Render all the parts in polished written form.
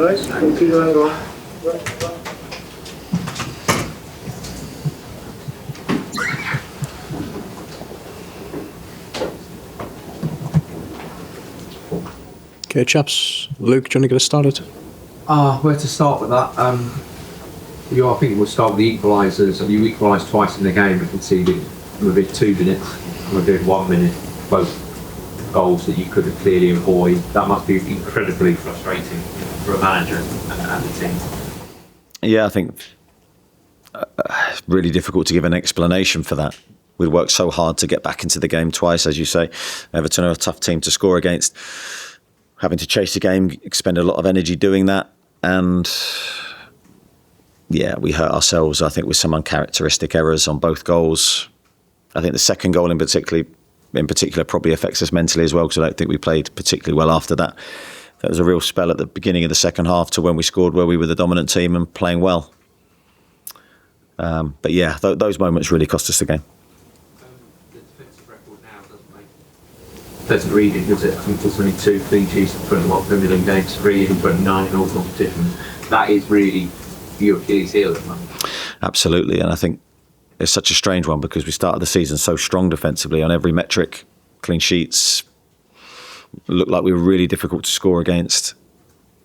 guys. Continue and go. Okay, chaps. Luke, do you want to get us started? Where to start with that? I think we'll start with the equalisers. You equalised twice in the game and conceded within 2 minutes, within 1 minute, both goals that you could have clearly avoided. That must be incredibly frustrating for a manager and the team. Yeah, I think really difficult to give an explanation for that. We'd worked so hard to get back into the game twice, as you say. Everton are a tough team to score against. Having to chase the game, expend a lot of energy doing that, and yeah, we hurt ourselves, I think, with some uncharacteristic errors on both goals. I think the second goal in particular probably affects us mentally as well, because I don't think we played particularly well after that. There was a real spell at the beginning of the second half to when we scored, where we were the dominant team and playing well. But yeah, those moments really cost us the game. The defensive record now doesn't read it, does it? I think there's only 2 clean sheets in front of Premier League games, 3 in front of 9 in all competitions. That is really your Achilles heel at the moment. Absolutely, and I think it's such a strange one because we started the season so strong defensively on every metric. Clean sheets, looked like we were really difficult to score against,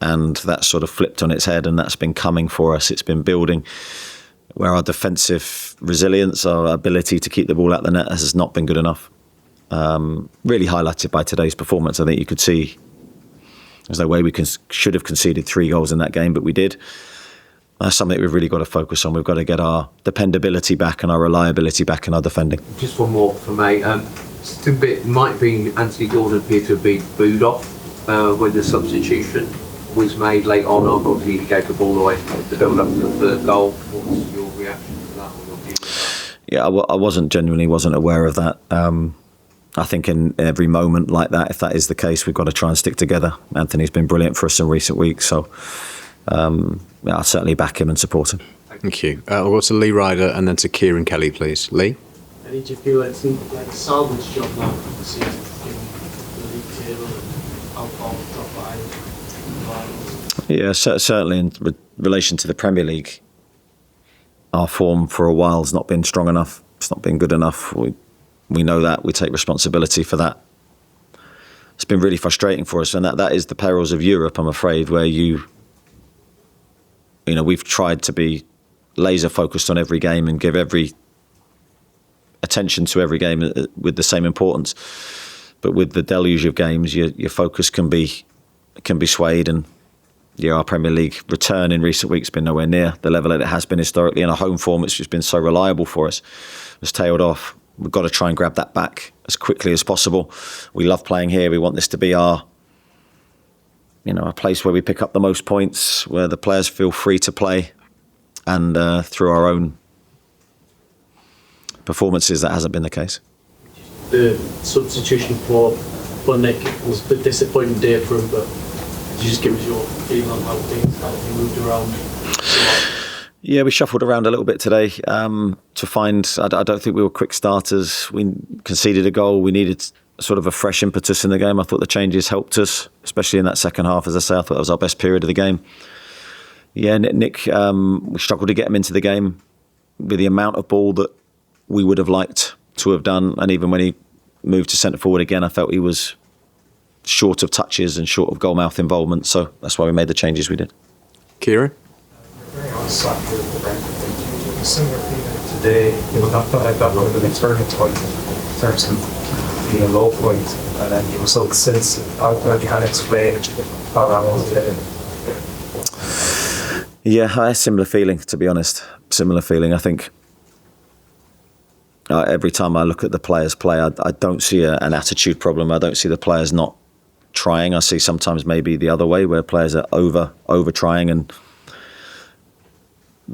and that sort of flipped on its head, and that's been coming for us. It's been building, where our defensive resilience, our ability to keep the ball out the net has not been good enough. Really highlighted by today's performance. I think you could see there's no way we should have conceded 3 goals in that game, but we did. That's something we've really got to focus on. We've got to get our dependability back and our reliability back in our defending. Just one more for me. It might be Anthony Gordon appeared to have been booed off when the substitution was made late on. Obviously, he gave the ball away to build up to the third goal. What's your reaction to that? Or your view of that? Yeah, I genuinely wasn't aware of that. I think in every moment like that, if that is the case, we've got to try and stick together. Anthony's been brilliant for us in recent weeks, so I'll certainly back him and support him. Thank you. We'll go to Lee Ryder and then to Kieran Kelly, please. Lee? Eddie, do you feel it's like a salvage job now for the season, given the league table and how far we've dropped behind? Yeah, certainly in relation to the Premier League, our form for a while has not been strong enough. It's not been good enough. We know that. We take responsibility for that. It's been really frustrating for us, and that is the perils of Europe, I'm afraid, where we've tried to be laser focused on every game and give every attention to every game with the same importance. But with the deluge of games, your focus can be swayed, and our Premier League return in recent weeks has been nowhere near the level that it has been historically. In our home form, it's just been so reliable for us. It's tailed off. We've got to try and grab that back as quickly as possible. We love playing here. We want this to be a place where we pick up the most points, where the players feel free to play, and through our own performances, that hasn't been the case. The substitution for Nick was a disappointing day for him, but could you just give us your feeling on how he moved around? Yeah, we shuffled around a little bit today to find. I don't think we were quick starters. We conceded a goal. We needed sort of a fresh impetus in the game. I thought the changes helped us, especially in that second half. As I say, I thought that was our best period of the game. Yeah, Nick, we struggled to get him into the game with the amount of ball that we would have liked to have done. And even when he moved to centre forward again, I felt he was short of touches and short of goal mouth involvement. So that's why we made the changes we did. Kieran? Very honest with the Brentford thing. Similar feeling today. Not like that one of the turning point in terms of being a low point, and then you were so consistent. How you can explain how that was today? Yeah, I had a similar feeling, to be honest. Similar feeling. I think every time I look at the players play, I don't see an attitude problem. I don't see the players not trying. I see sometimes maybe the other way, where players are over trying and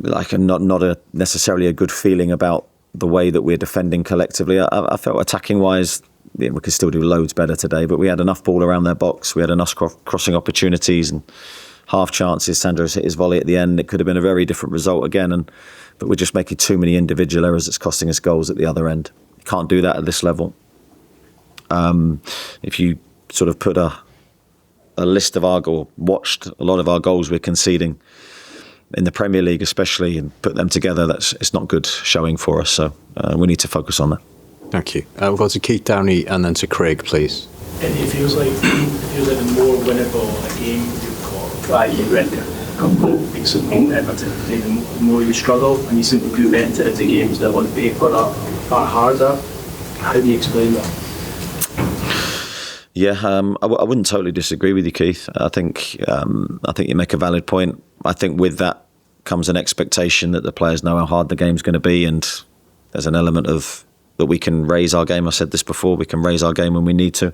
not necessarily a good feeling about the way that we're defending collectively. I felt attacking wise, we could still do loads better today, but we had enough ball around their box. We had enough crossing opportunities and half chances. Sandro's hit his volley at the end. It could have been a very different result again, but we're just making too many individual errors. It's costing us goals at the other end. You can't do that at this level. If you sort of put a a list of watched a lot of our goals we're conceding in the Premier League especially, and put them together, it's not good showing for us. So we need to focus on that. Thank you. We'll go to Keith Downey and then to Craig, please. And it feels like a more winnable a game you've got. Right, you read a couple of weeks ago, Everton, the more you struggle, and you simply do enter into games that on paper are harder. How do you explain that? Yeah, I wouldn't totally disagree with you, Keith. I think you make a valid point. I think with that comes an expectation that the players know how hard the game's going to be, and there's an element of that we can raise our game. I said this before, we can raise our game when we need to.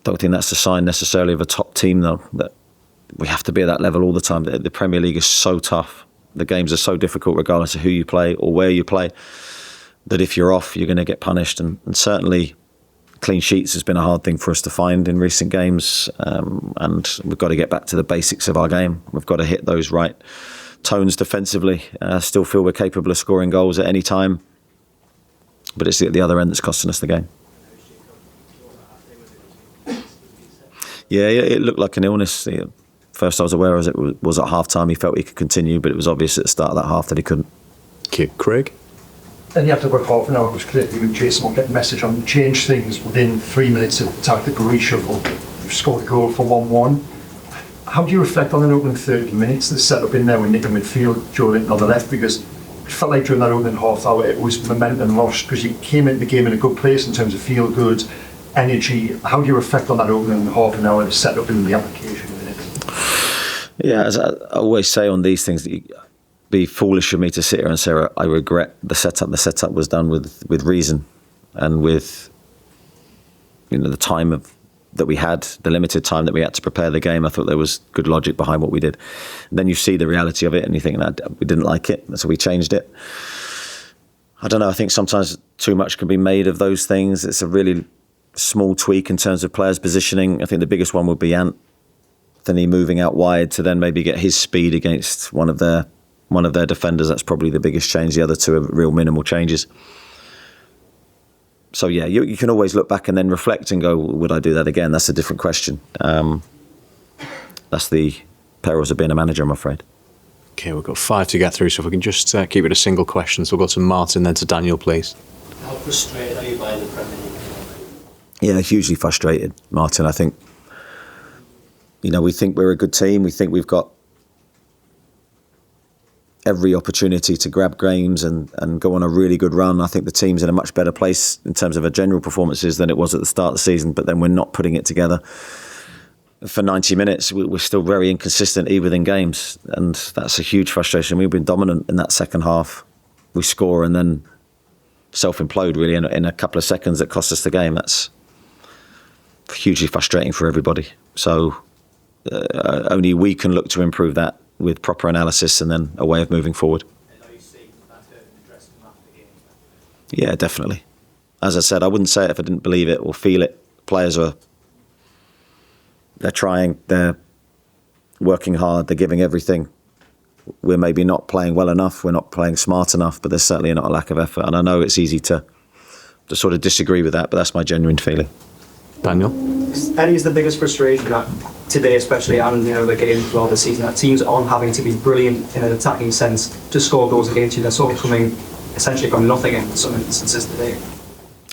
Don't think that's a sign necessarily of a top team, though, that we have to be at that level all the time. The Premier League is so tough. The games are so difficult regardless of who you play or where you play, that if you're off, you're going to get punished. And certainly clean sheets has been a hard thing for us to find in recent games. And we've got to get back to the basics of our game. We've got to hit those right tones defensively. Still feel we're capable of scoring goals at any time. But it's at the other end that's costing us the game. Yeah, it looked like an illness. First I was aware as it was at half-time. He felt he could continue, but it was obvious at the start of that half that he couldn't. Okay, Craig? Then you have to work half an hour. It was clear you and Jason will get the message on change things within 3 minutes of tactical reshuffle. You've scored a goal for 1-1. How do you reflect on an opening 30 minutes, the setup in there with Nick in midfield, Joe Linton on the left? Because it felt like during that opening half hour it was momentum lost, because you came into the game in a good place in terms of feel good, energy. How do you reflect on that opening half an hour, the setup and the application of it? Yeah, as I always say on these things, it'd be foolish of me to sit here and say I regret the setup. The setup was done with reason and with the time that we had, the limited time that we had to prepare the game. I thought there was good logic behind what we did. And then you see the reality of it and you think, we didn't like it, so we changed it. I don't know, I think sometimes too much can be made of those things. It's a really small tweak in terms of players' positioning. I think the biggest one would be Anthony moving out wide to then maybe get his speed against one of their defenders. That's probably the biggest change. The other two are real minimal changes. So yeah, you can always look back and then reflect and go, would I do that again? That's a different question. That's the perils of being a manager, I'm afraid. Okay, we've got 5 to get through, so if we can just keep it a single question. So we'll go to Martin, then to Daniel, please. How frustrated are you by the Premier League? Yeah, hugely frustrated, Martin. I think, we think we're a good team. We think we've got every opportunity to grab games and go on a really good run. I think the team's in a much better place in terms of our general performances than it was at the start of the season, but then we're not putting it together. For 90 minutes, we're still very inconsistent even in games, and that's a huge frustration. We've been dominant in that second half. We score and then self-implode really in a couple of seconds that cost us the game. That's hugely frustrating for everybody. So only we can look to improve that with proper analysis and then a way of moving forward. And are you seeing that addressed after the game? Yeah, definitely. As I said, I wouldn't say it if I didn't believe it or feel it. Players they're trying, they're working hard, they're giving everything. We're maybe not playing well enough, we're not playing smart enough, but there's certainly not a lack of effort. And I know it's easy to sort of disagree with that, but that's my genuine feeling. Daniel? Eddie, is the biggest frustration that today, especially, and the game throughout the season, that teams aren't having to be brilliant in an attacking sense to score goals against you. They're sort of coming essentially from nothing in some instances today.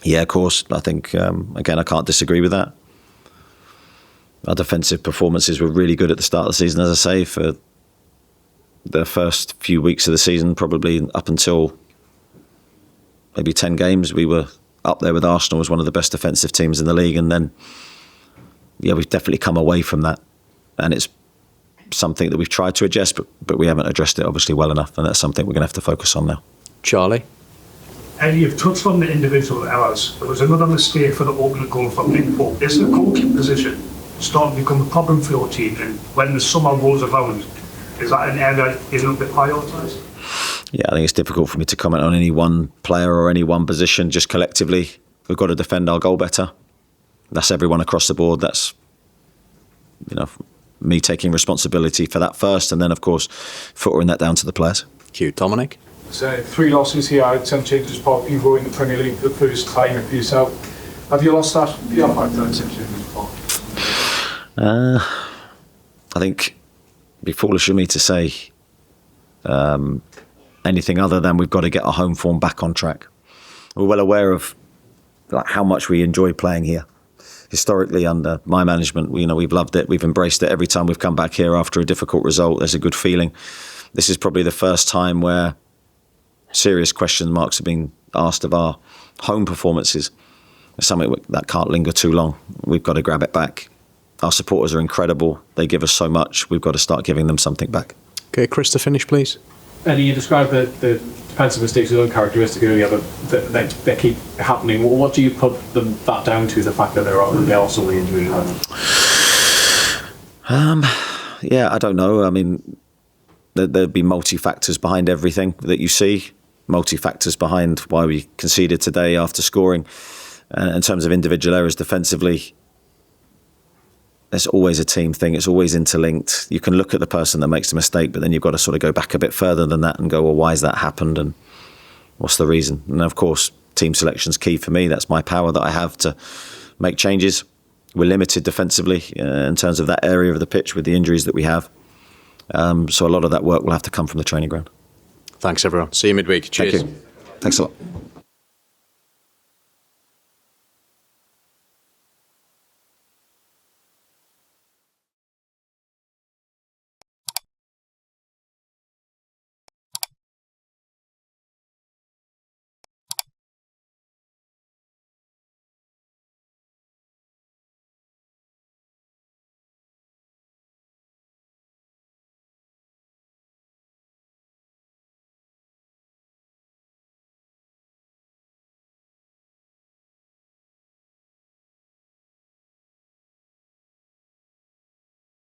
Yeah, of course. I think, again, I can't disagree with that. Our defensive performances were really good at the start of the season, as I say, for the first few weeks of the season, probably up until maybe 10 games. We were up there with Arsenal as one of the best defensive teams in the league, and then we've definitely come away from that, and it's something that we've tried to address, but we haven't addressed it obviously well enough, and that's something we're going to have to focus on now. Charlie? Eddie, you've touched on the individual errors. There was another mistake for the opening goal for Liverpool. Is the goalkeeper position starting to become a problem for your team? And when the summer rolls around, is that an area you a little bit prioritised? Yeah, I think it's difficult for me to comment on any one player or any one position. Just collectively, we've got to defend our goal better. That's everyone across the board. That's me taking responsibility for that first, and then of course filtering that down to the players. Cute. Dominic? So 3 losses here, 10 changes part Evo in the Premier League for the first time for yourself. Have you lost that? I think it'd be foolish of me to say anything other than we've got to get our home form back on track. We're well aware of how much we enjoy playing here. Historically, under my management, we've loved it. We've embraced it every time we've come back here after a difficult result. There's a good feeling. This is probably the first time where serious question marks have been asked of our home performances. It's something that can't linger too long. We've got to grab it back. Our supporters are incredible. They give us so much. We've got to start giving them something back. Okay, Chris, to finish, please. Eddie, you described the defensive mistakes as uncharacteristic earlier, but they keep happening. What do you put that down to, the fact that they are so injured? Yeah, I don't know. I mean, there'd be multi-factors behind everything that you see, multi-factors behind why we conceded today after scoring. In terms of individual errors defensively, it's always a team thing. It's always interlinked. You can look at the person that makes the mistake, but then you've got to sort of go back a bit further than that and go, well, why has that happened and what's the reason? And of course, team selection's key for me. That's my power that I have to make changes. We're limited defensively in terms of that area of the pitch with the injuries that we have. So a lot of that work will have to come from the training ground. Thanks, everyone. See you midweek. Cheers. Thank you. Thanks a lot.